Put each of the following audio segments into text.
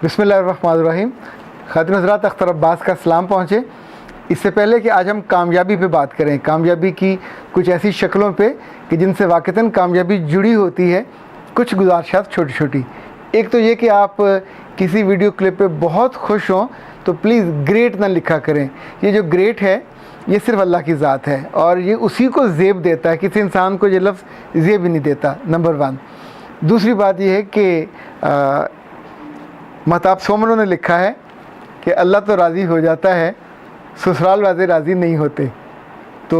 बिस्मिल्लाहिर्रहमानिर्रहीम। खातिन हज़रात, अख्तर अब्बास का सलाम पहुँचे। इससे पहले कि आज हम कामयाबी पे बात करें, कामयाबी की कुछ ऐसी शक्लों पे कि जिनसे वाक़तन कामयाबी जुड़ी होती है, कुछ गुजारिशात छोटी छोटी। एक तो ये कि आप किसी वीडियो क्लिप पे बहुत खुश हों तो प्लीज़ ग्रेट ना लिखा करें। ये जो ग्रेट है ये सिर्फ़ अल्लाह की ज़ात है और ये उसी को ज़ेब देता है, किसी इंसान को ये लफ्ज़ ज़ेब ही नहीं देता, नंबर 1। दूसरी बात यह है कि महताब सोमनो ने लिखा है कि अल्लाह तो राज़ी हो जाता है, ससुराल वाले राज़ी नहीं होते। तो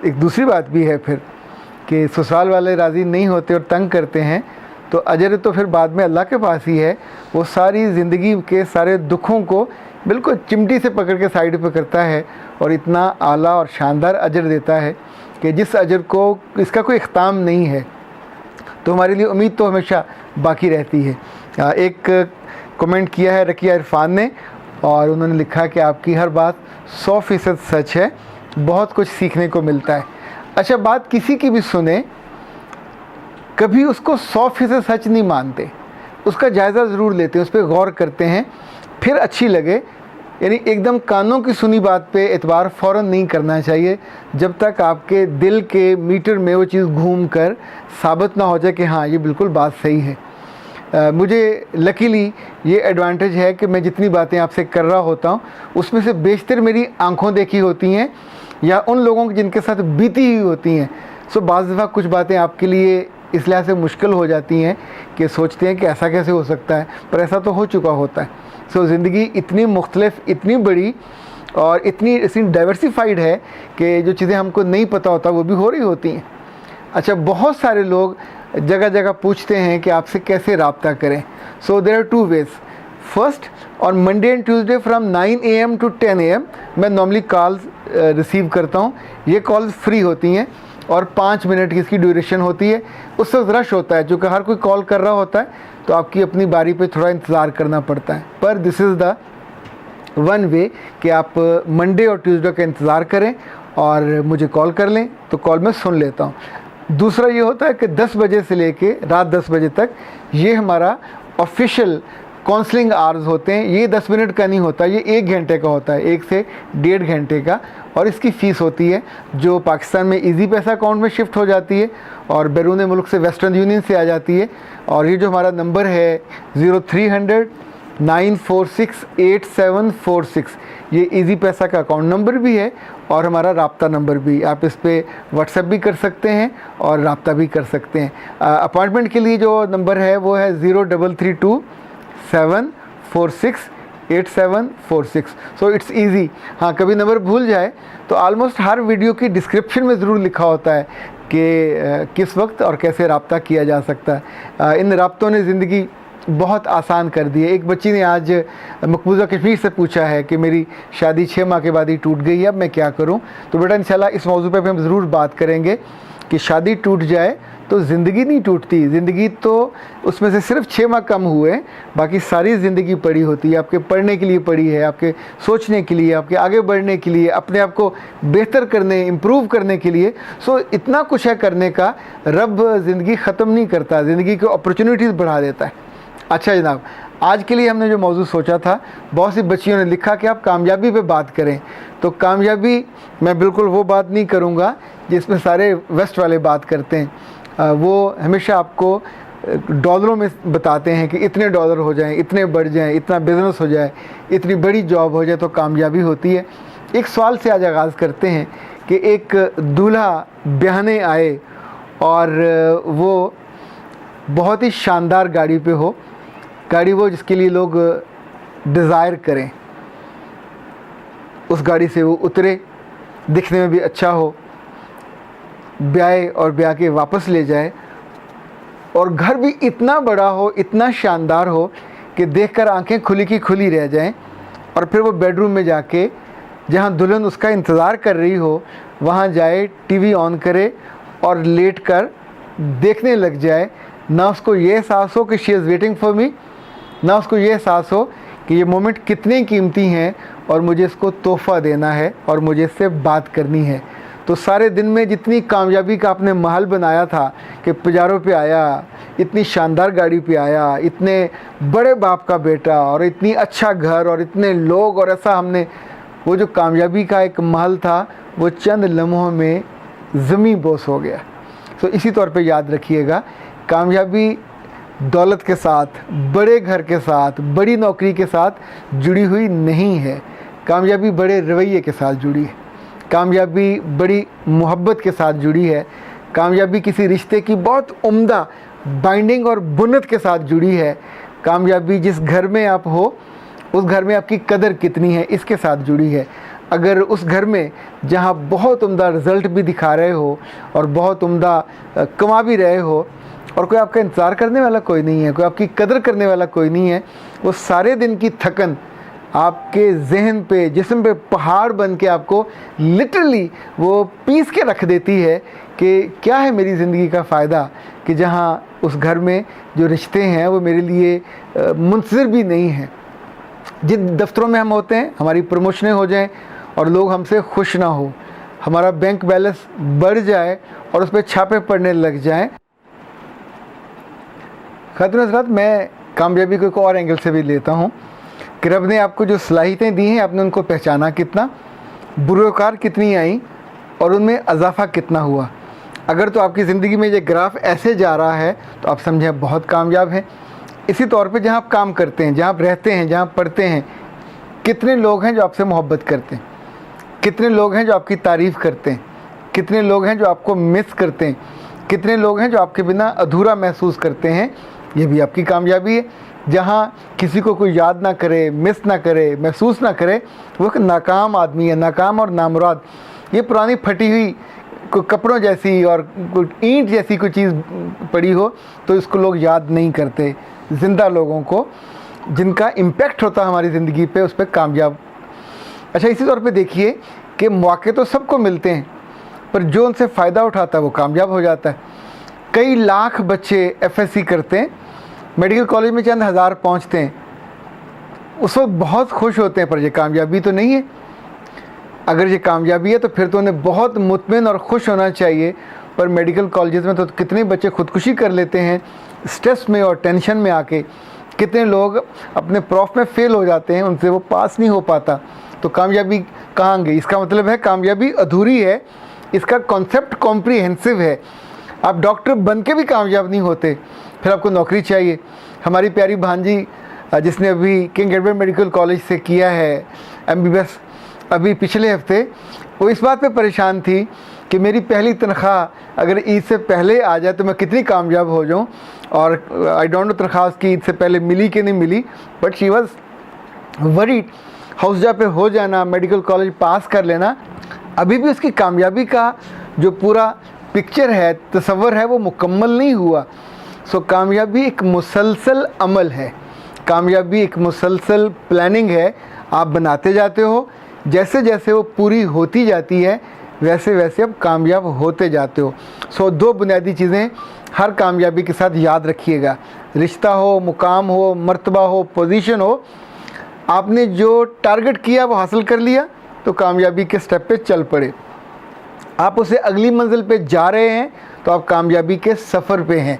एक दूसरी बात भी है फिर कि ससुराल वाले राज़ी नहीं होते और तंग करते हैं तो अजर तो फिर बाद में अल्लाह के पास ही है। वो सारी ज़िंदगी के सारे दुखों को बिल्कुल चिमटी से पकड़ के साइड पे करता है और इतना आला और शानदार अजर देता है कि जिस अजर को इसका कोई इख्ताम नहीं है। तो हमारे लिए उम्मीद तो हमेशा बाकी रहती है। एक कमेंट किया है रकिया इरफान ने और उन्होंने लिखा कि आपकी हर बात 100% सच है, बहुत कुछ सीखने को मिलता है। अच्छा, बात किसी की भी सुने, कभी उसको 100% सच नहीं मानते, उसका जायज़ा ज़रूर लेते हैं, उस पर गौर करते हैं, फिर अच्छी लगे। यानी एकदम कानों की सुनी बात पे एतबार फ़ौरन नहीं करना चाहिए जब तक आपके दिल के मीटर में वो चीज़ घूम कर साबित ना हो जाए कि हाँ ये बिल्कुल बात सही है। मुझे लकीली ये एडवांटेज है कि मैं जितनी बातें आपसे कर रहा होता हूँ उसमें से बेशतर मेरी आंखों देखी होती हैं या उन लोगों की जिनके साथ बीती हुई होती हैं। सो बाज़ दफ़ा कुछ बातें आपके लिए इस लिहाज से मुश्किल हो जाती हैं कि सोचते हैं कि ऐसा कैसे हो सकता है, पर ऐसा तो हो चुका होता है। सो ज़िंदगी इतनी मुख्तलिफ, इतनी बड़ी और इतनी डाइवर्सिफाइड है कि जो चीज़ें हमको नहीं पता होता वो भी हो रही होती हैं। अच्छा, बहुत सारे लोग जगह जगह पूछते हैं कि आपसे कैसे रब्ता करें। So there are 2 ways. First, on Monday and Tuesday from 9 AM to 10 AM मैं नॉर्मली कॉल्स रिसीव करता हूँ। ये कॉल्स फ्री होती हैं और 5 मिनट की इसकी ड्यूरेशन होती है। उस वक्त रश होता है, चूँकि हर कोई कॉल कर रहा होता है तो आपकी अपनी बारी पे थोड़ा इंतज़ार करना पड़ता है। पर this is the one way कि आप मंडे और ट्यूसडे का इंतज़ार करें और मुझे कॉल कर लें तो कॉल मैं सुन लेता हूँ। दूसरा ये होता है कि 10 बजे से लेके रात 10 बजे तक ये हमारा ऑफिशियल काउंसलिंग आवर्स होते हैं। ये 10 मिनट का नहीं होता, ये 1 घंटे का होता है, 1 से 1.5 घंटे का। और इसकी फ़ीस होती है जो पाकिस्तान में इजी पैसा अकाउंट में शिफ्ट हो जाती है और बैरून मुल्क से वेस्टर्न यूनियन से आ जाती है। और ये जो हमारा नंबर है 0300 946 8746, ये इजी पैसा का अकाउंट नंबर भी है और हमारा राब्ता नंबर भी। आप इस पर व्हाट्सएप भी कर सकते हैं और राब्ता भी कर सकते हैं। अपॉइंटमेंट के लिए जो नंबर है वो है 0332 746 8746। So it's easy. हाँ, कभी नंबर भूल जाए तो ऑलमोस्ट हर वीडियो की डिस्क्रिप्शन में ज़रूर लिखा होता है कि किस वक्त और कैसे रब्ता किया जा सकता है। इन राब्तों ने ज़िंदगी बहुत आसान कर दी है। एक बच्ची ने आज मकबूजा कश्मीर से पूछा है कि मेरी शादी 6 माह के बाद ही टूट गई है, अब मैं क्या करूं। तो बेटा इंशाल्लाह इस मौजू पे हम ज़रूर बात करेंगे कि शादी टूट जाए तो ज़िंदगी नहीं टूटती। ज़िंदगी तो उसमें से सिर्फ 6 माह कम हुए, बाकी सारी ज़िंदगी पड़ी होती है। आपके पढ़ने के लिए पड़ी है, आपके सोचने के लिए, आपके आगे बढ़ने के लिए, अपने आप को बेहतर करने, इम्प्रूव करने के लिए। सो इतना कुछ है करने का। रब ज़िंदगी ख़त्म नहीं करता, ज़िंदगी की अपॉर्चुनिटीज़ बढ़ा देता है। अच्छा जनाब, आज के लिए हमने जो मौजू सोचा था, बहुत सी बच्चियों ने लिखा कि आप कामयाबी पे बात करें। तो कामयाबी मैं बिल्कुल वो बात नहीं करूँगा जिसमें सारे वेस्ट वाले बात करते हैं। वो हमेशा आपको डॉलरों में बताते हैं कि इतने डॉलर हो जाएं, इतने बढ़ जाएं, इतना बिज़नेस हो जाए, इतनी बड़ी जॉब हो जाए तो कामयाबी होती है। एक सवाल से आज आगाज़ करते हैं कि एक दूल्हा ब्याहने आए और वो बहुत ही शानदार गाड़ी पे हो, गाड़ी वो जिसके लिए लोग डिज़ायर करें, उस गाड़ी से वो उतरे, दिखने में भी अच्छा हो, ब्याहे और ब्याह के वापस ले जाए और घर भी इतना बड़ा हो, इतना शानदार हो कि देखकर आंखें खुली की खुली रह जाएं। और फिर वो बेडरूम में जाके जहाँ दुल्हन उसका इंतज़ार कर रही हो वहाँ जाए, टीवी ऑन करे और लेट कर देखने लग जाए। ना उसको ये एहसास हो कि she is waiting for me, ना उसको ये एहसास हो कि ये मोमेंट कितने कीमती हैं और मुझे इसको तोहफ़ा देना है और मुझे इससे बात करनी है। तो सारे दिन में जितनी कामयाबी का आपने महल बनाया था कि पजारों पे आया, इतनी शानदार गाड़ी पे आया, इतने बड़े बाप का बेटा और इतनी अच्छा घर और इतने लोग और ऐसा हमने, वो जो कामयाबी का एक महल था वो चंद लम्हों में ज़मीं बोस हो गया। तो इसी तौर पे याद रखिएगा, कामयाबी दौलत के साथ, बड़े घर के साथ, बड़ी नौकरी के साथ जुड़ी हुई नहीं है। कामयाबी बड़े रवैये के साथ जुड़ी है, कामयाबी बड़ी मोहब्बत के साथ जुड़ी है, कामयाबी किसी रिश्ते की बहुत उम्दा बाइंडिंग और बुनत के साथ जुड़ी है, कामयाबी जिस घर में आप हो उस घर में आपकी कदर कितनी है इसके साथ जुड़ी है। अगर उस घर में जहाँ बहुत उम्दा रिज़ल्ट भी दिखा रहे हो और बहुत उम्दा कमा भी रहे हो और कोई आपका इंतज़ार करने वाला कोई नहीं है, कोई आपकी कदर करने वाला कोई नहीं है, वो सारे दिन की थकन आपके जहन पे, जिस्म पे पहाड़ बन के आपको लिटरली वो पीस के रख देती है कि क्या है मेरी ज़िंदगी का फ़ायदा कि जहाँ उस घर में जो रिश्ते हैं वो मेरे लिए मुंतज़िर भी नहीं हैं। जिन दफ्तरों में हम होते हैं, हमारी प्रमोशनें हो जाएं और लोग हमसे खुश ना हो, हमारा बैंक बैलेंस बढ़ जाए और उस पर छापे पड़ने लग जाएं। ख़ातिन हज़रात, मैं कामयाबी को एक और एंगल से भी लेता हूँ कि रब ने आपको जो सलाहियतें दी हैं आपने उनको पहचाना कितना, बुरोकार कितनी आई और उनमें इजाफा कितना हुआ। अगर तो आपकी ज़िंदगी में ये ग्राफ ऐसे जा रहा है तो आप समझें बहुत कामयाब हैं। इसी तौर पे जहाँ आप काम करते हैं, जहाँ आप रहते हैं, जहाँ आप पढ़ते हैं, कितने लोग हैं जो आपसे मोहब्बत करते हैं, कितने लोग हैं जो आपकी तारीफ़ करते हैं, कितने लोग हैं जो आपको मिस करते हैं, कितने लोग हैं जो आपके बिना अधूरा महसूस करते हैं। ये भी आपकी कामयाबी है। जहाँ किसी को कोई याद ना करे, मिस ना करे, महसूस ना करे, वो एक नाकाम आदमी है, नाकाम और नामुराद। ये पुरानी फटी हुई कोई कपड़ों जैसी और कोई ईंट जैसी कोई चीज़ पड़ी हो तो इसको लोग याद नहीं करते। ज़िंदा लोगों को जिनका इम्पैक्ट होता है हमारी ज़िंदगी पे, उस पर कामयाब। अच्छा, इसी तौर पे देखिए कि मौके तो सबको मिलते हैं पर जो उनसे फ़ायदा उठाता है वो कामयाब हो जाता है। कई लाख बच्चे एफएससी करते हैं, मेडिकल कॉलेज में चंद हज़ार पहुंचते हैं, उस वक्त बहुत खुश होते हैं, पर ये कामयाबी तो नहीं है। अगर ये कामयाबी है तो फिर तो उन्हें बहुत मुतमिन और खुश होना चाहिए। पर मेडिकल कॉलेजेस में तो कितने बच्चे खुदकुशी कर लेते हैं स्ट्रेस में और टेंशन में आके, कितने लोग अपने प्रॉफ में फ़ेल हो जाते हैं, उनसे वो पास नहीं हो पाता। तो कामयाबी कहाँ गई? इसका मतलब है कामयाबी अधूरी है, इसका कॉन्सेप्ट कॉम्प्रीहेंसिव है। आप डॉक्टर बन के भी कामयाब नहीं होते, फिर आपको नौकरी चाहिए। हमारी प्यारी भांजी जिसने अभी किंग एडवर्ड मेडिकल कॉलेज से किया है MBBS, अभी पिछले हफ्ते वो इस बात पे परेशान थी कि मेरी पहली तनख्वाह अगर ईद से पहले आ जाए तो मैं कितनी कामयाब हो जाऊं। और आई डोंट नो तनख्वाह उसकी ईद से पहले मिली कि नहीं मिली, बट शी वाज वरीड। हौसला पे हो जाना, मेडिकल कॉलेज पास कर लेना, अभी भी उसकी कामयाबी का जो पूरा पिक्चर है, तस्वर है, वो मुकम्मल नहीं हुआ। सो कामयाबी एक मुसलसल अमल है, कामयाबी एक मुसलसल प्लानिंग है। आप बनाते जाते हो, जैसे जैसे वो पूरी होती जाती है वैसे वैसे आप कामयाब होते जाते हो। सो दो बुनियादी चीज़ें हर कामयाबी के साथ याद रखिएगा, रिश्ता हो, मुकाम हो, मर्तबा हो, पोजीशन हो। आपने जो टारगेट किया वो हासिल कर लिया तो कामयाबी के स्टेप पे चल पड़े। आप उससे अगली मंजिल पे जा रहे हैं तो आप कामयाबी के सफ़र पे हैं।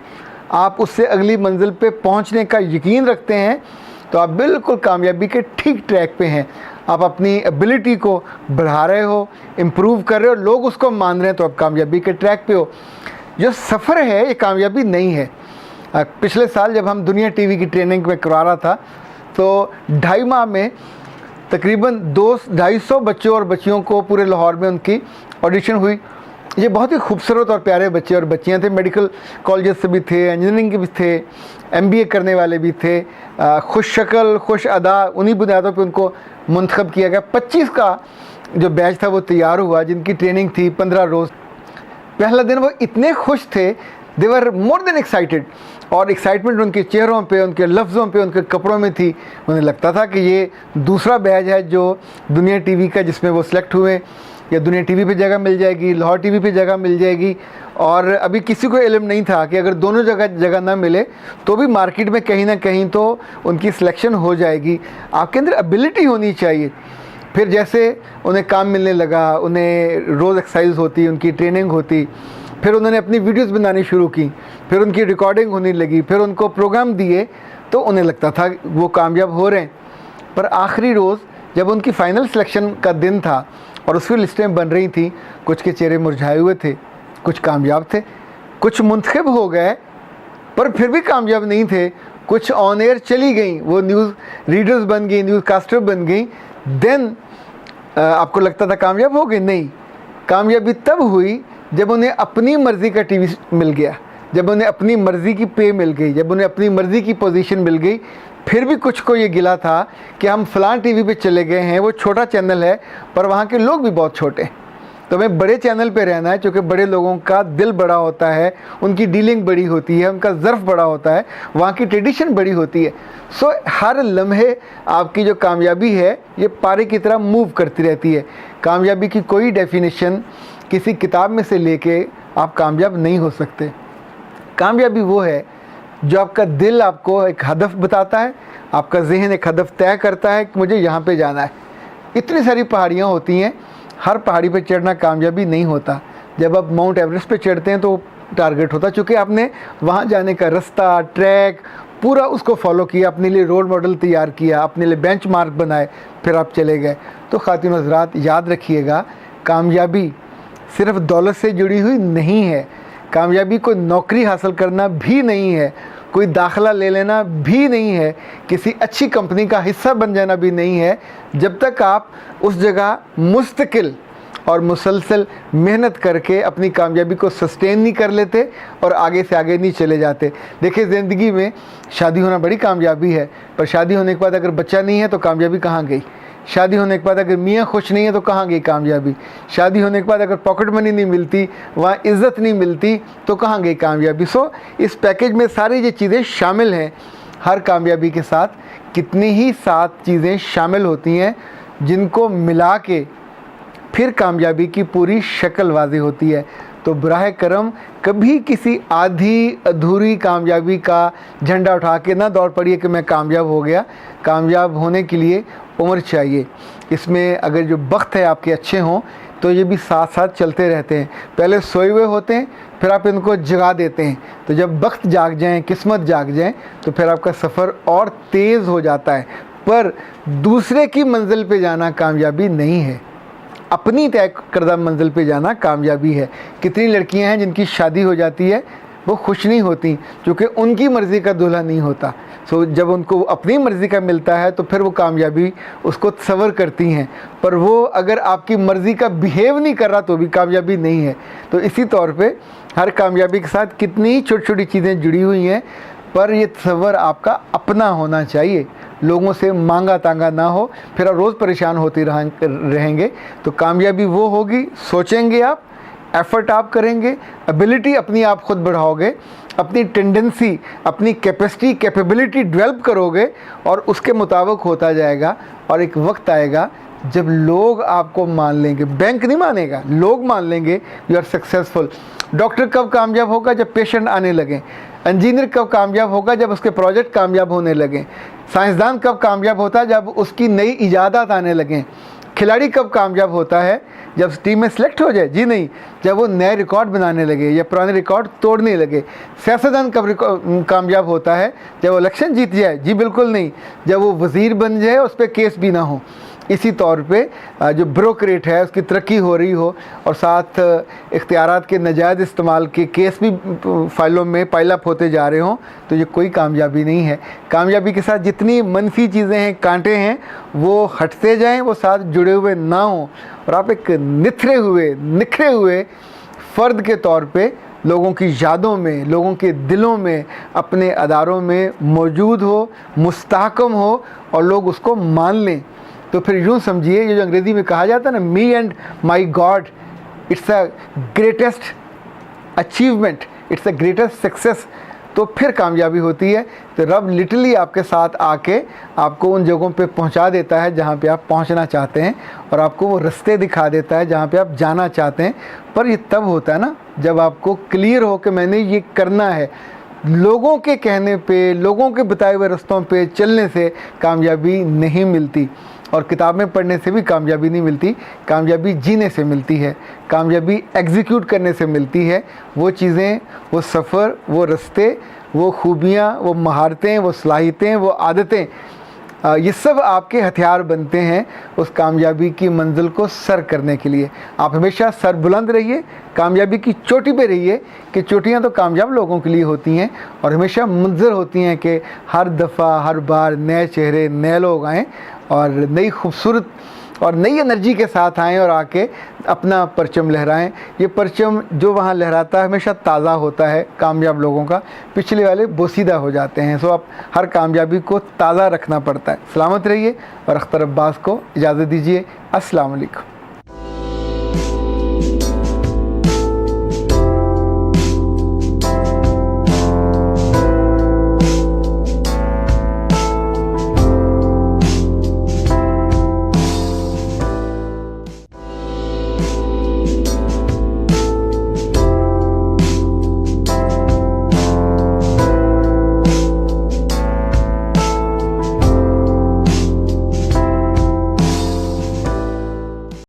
आप उससे अगली मंजिल पे पहुंचने का यकीन रखते हैं तो आप बिल्कुल कामयाबी के ठीक ट्रैक पे हैं। आप अपनी एबिलिटी को बढ़ा रहे हो, इम्प्रूव कर रहे हो, लोग उसको मान रहे हैं, तो आप कामयाबी के ट्रैक पे हो। जो सफ़र है ये कामयाबी नहीं है। पिछले साल जब हम दुनिया टीवी की ट्रेनिंग में करवा रहा था तो 2.5 माह में तकरीबन 250 बच्चों और बच्चियों को पूरे लाहौर में उनकी ऑडिशन हुई। ये बहुत ही खूबसूरत और प्यारे बच्चे और बच्चियां थे, मेडिकल कॉलेज से भी थे, इंजीनियरिंग के भी थे, MBA करने वाले भी थे, खुश शक्ल खुश अदा। उन्हीं बुनियादों पे उनको मुंतखब किया गया। 25 का जो बैच था वो तैयार हुआ, जिनकी ट्रेनिंग थी 15 रोज़। पहला दिन वो इतने खुश थे, दे वर मोर देन एक्साइटेड, और एक्साइटमेंट उनके चेहरों पे, उनके लफ्ज़ों पे, उनके कपड़ों में थी। उन्हें लगता था कि ये दूसरा बैच है जो दुनिया टीवी का, जिसमें वो सिलेक्ट हुए, या दुनिया टीवी पे जगह मिल जाएगी, लाहौर टीवी पे जगह मिल जाएगी। और अभी किसी को इल्म नहीं था कि अगर दोनों जगह ना मिले तो भी मार्केट में कहीं ना कहीं तो उनकी सिलेक्शन हो जाएगी। आपके अंदर एबिलिटी होनी चाहिए। फिर जैसे उन्हें काम मिलने लगा, उन्हें रोज़ एक्सरसाइज होती, उनकी ट्रेनिंग होती, फिर उन्होंने अपनी वीडियोस बनानी शुरू की, फिर उनकी रिकॉर्डिंग होने लगी, फिर उनको प्रोग्राम दिए, तो उन्हें लगता था वो कामयाब हो रहे हैं। पर आखिरी रोज़ जब उनकी फ़ाइनल सिलेक्शन का दिन था और उसकी लिस्टें बन रही थी, कुछ के चेहरे मुरझाए हुए थे, कुछ कामयाब थे, कुछ मुंतखब हो गए पर फिर भी कामयाब नहीं थे, कुछ ऑन एयर चली गई, वो न्यूज़ रीडर्स बन गई, न्यूज़ कास्टर बन गई। देन आपको लगता था कामयाब हो गई? नहीं, कामयाबी तब हुई जब उन्हें अपनी मर्ज़ी का टीवी मिल गया, जब उन्हें अपनी मर्ज़ी की पे मिल गई, जब उन्हें अपनी मर्ज़ी की पोजीशन मिल गई। फिर भी कुछ को ये गिला था कि हम फ़लाँ टीवी पे चले गए हैं, वो छोटा चैनल है पर वहाँ के लोग भी बहुत छोटे हैं, तो हमें बड़े चैनल पे रहना है, क्योंकि बड़े लोगों का दिल बड़ा होता है, उनकी डीलिंग बड़ी होती है, उनका ज़र्फ़ बड़ा होता है, वहाँ की ट्रेडिशन बड़ी होती है। सो हर लम्हे आपकी जो कामयाबी है ये पारे की तरह मूव करती रहती है। कामयाबी की कोई डेफिनेशन किसी किताब में से लेके आप कामयाब नहीं हो सकते। कामयाबी वो है जो आपका दिल आपको एक हदफ बताता है, आपका जहन एक हदफ तय करता है कि मुझे यहाँ पे जाना है। इतनी सारी पहाड़ियाँ होती हैं, हर पहाड़ी पे चढ़ना कामयाबी नहीं होता। जब आप माउंट एवरेस्ट पे चढ़ते हैं तो टारगेट होता, चूँकि आपने वहाँ जाने का रास्ता, ट्रैक पूरा उसको फॉलो किया, अपने लिए रोल मॉडल तैयार किया, अपने लिए बेंचमार्क बनाए, फिर आप चले गए। तो ख़ातिन हज़रात याद रखिएगा, कामयाबी सिर्फ दौलत से जुड़ी हुई नहीं है, कामयाबी कोई नौकरी हासिल करना भी नहीं है, कोई दाखला ले लेना भी नहीं है, किसी अच्छी कंपनी का हिस्सा बन जाना भी नहीं है, जब तक आप उस जगह मुस्तकिल और मुसलसल मेहनत करके अपनी कामयाबी को सस्टेन नहीं कर लेते और आगे से आगे नहीं चले जाते। देखिए, ज़िंदगी में शादी होना बड़ी कामयाबी है, पर शादी होने के बाद अगर बच्चा नहीं है तो कामयाबी कहाँ गई? शादी होने के बाद अगर मियाँ खुश नहीं है तो कहाँ गई कामयाबी? शादी होने के बाद अगर पॉकेट मनी नहीं मिलती, वहाँ इज़्ज़त नहीं मिलती, तो कहाँ गई कामयाबी? सो इस पैकेज में सारी ये चीज़ें शामिल हैं। हर कामयाबी के साथ कितनी ही 7 चीज़ें शामिल होती हैं, जिनको मिला के फिर कामयाबी की पूरी शक्ल वाज़ेह होती है। तो बराह करम कभी किसी आधी अधूरी कामयाबी का झंडा उठा के ना दौड़ पड़िए कि मैं कामयाब हो गया। कामयाब होने के लिए उम्र चाहिए। इसमें अगर जो वक्त है आपके अच्छे हों तो ये भी साथ साथ चलते रहते हैं। पहले सोए हुए होते हैं, फिर आप इनको जगा देते हैं, तो जब वक्त जाग जाएं, किस्मत जाग जाए, तो फिर आपका सफ़र और तेज़ हो जाता है। पर दूसरे की मंजिल पे जाना कामयाबी नहीं है, अपनी तय करदा मंजिल पे जाना कामयाबी है। कितनी लड़कियां हैं जिनकी शादी हो जाती है, वो खुश नहीं होती क्योंकि उनकी मर्ज़ी का दूल्हा नहीं होता। सो जब उनको अपनी मर्ज़ी का मिलता है तो फिर वो कामयाबी उसको तसव्वुर करती हैं, पर वो अगर आपकी मर्ज़ी का बिहेव नहीं कर रहा तो भी कामयाबी नहीं है। तो इसी तौर पे हर कामयाबी के साथ कितनी छोटी छोटी चीज़ें जुड़ी हुई हैं, पर ये तसव्वुर आपका अपना होना चाहिए, लोगों से मांगा तांगा ना हो, फिर आप रोज़ परेशान होते रहेंगे। तो कामयाबी वो होगी, सोचेंगे आप, एफ़र्ट आप करेंगे, एबिलिटी अपनी आप खुद बढ़ाओगे, अपनी टेंडेंसी, अपनी कैपेसिटी, कैपेबिलिटी डेवलप करोगे और उसके मुताबिक होता जाएगा। और एक वक्त आएगा जब लोग आपको मान लेंगे, बैंक नहीं मानेगा, लोग मान लेंगे यू आर सक्सेसफुल। डॉक्टर कब कामयाब होगा? जब पेशेंट आने लगे। इंजीनियर कब कामयाब होगा? जब उसके प्रोजेक्ट कामयाब होने लगें। साइंसदान कब कामयाब होता है? जब उसकी नई इजादात आने लगें। खिलाड़ी कब कामयाब होता है? जब टीम में सेलेक्ट हो जाए? जी नहीं, जब वो नए रिकॉर्ड बनाने लगे या पुराने रिकॉर्ड तोड़ने लगे। सियासतदान कब कामयाब होता है? जब वो इलेक्शन जीत जाए? जी बिल्कुल नहीं, जब वो वज़ीर बन जाए, उस पर केस भी ना हो। इसी तौर पे जो ब्रोकरेट है उसकी तरक्की हो रही हो और साथ इख्तियारात के नाजायज़ इस्तेमाल के केस भी फाइलों में पाइलअप होते जा रहे हों, तो ये कोई कामयाबी नहीं है। कामयाबी के साथ जितनी मनफी चीज़ें हैं, कांटे हैं, वो हटते जाएं, वो साथ जुड़े हुए ना हों और आप एक निखरे हुए फ़र्द के तौर पे लोगों की यादों में, लोगों के दिलों में, अपने अदारों में मौजूद हो, मुस्तहकम हो और लोग उसको मान लें। तो फिर यूँ समझिए, ये जो अंग्रेज़ी में कहा जाता है ना, me and my God, it's a greatest achievement, it's a greatest success. तो फिर कामयाबी होती है। तो रब लिटरली आपके साथ आके आपको उन जगहों पे पहुंचा देता है जहाँ पे आप पहुंचना चाहते हैं और आपको वो रास्ते दिखा देता है जहाँ पे आप जाना चाहते हैं। पर ये तब होता है ना जब आपको क्लियर हो कि मैंने ये करना है। लोगों के कहने पे, लोगों के बताए हुए रास्तों पे चलने से कामयाबी नहीं मिलती। और किताबें पढ़ने से भी कामयाबी नहीं मिलती, कामयाबी जीने से मिलती है, कामयाबी एग्जीक्यूट करने से मिलती है। वो चीज़ें, वो सफ़र, वो रास्ते, वो खूबियाँ, वो महारतें, वो सलाहियतें, वो आदतें, ये सब आपके हथियार बनते हैं उस कामयाबी की मंजिल को सर करने के लिए। आप हमेशा सर बुलंद रहिए, कामयाबी की चोटी पे रहिए, कि चोटियाँ तो कामयाब लोगों के लिए होती हैं और हमेशा मुंतज़र होती हैं कि हर दफ़ा, हर बार नए चेहरे, नए लोग आएँ और नई खूबसूरत और नई एनर्जी के साथ आएँ और आके अपना परचम लहराएं। ये परचम जो वहाँ लहराता है हमेशा ताज़ा होता है, कामयाब लोगों का, पिछले वाले बोसीदा हो जाते हैं। सो आप हर कामयाबी को ताज़ा रखना पड़ता है। सलामत रहिए और अख्तर अब्बास को इजाज़त दीजिए। अस्सलाम वालेकुम।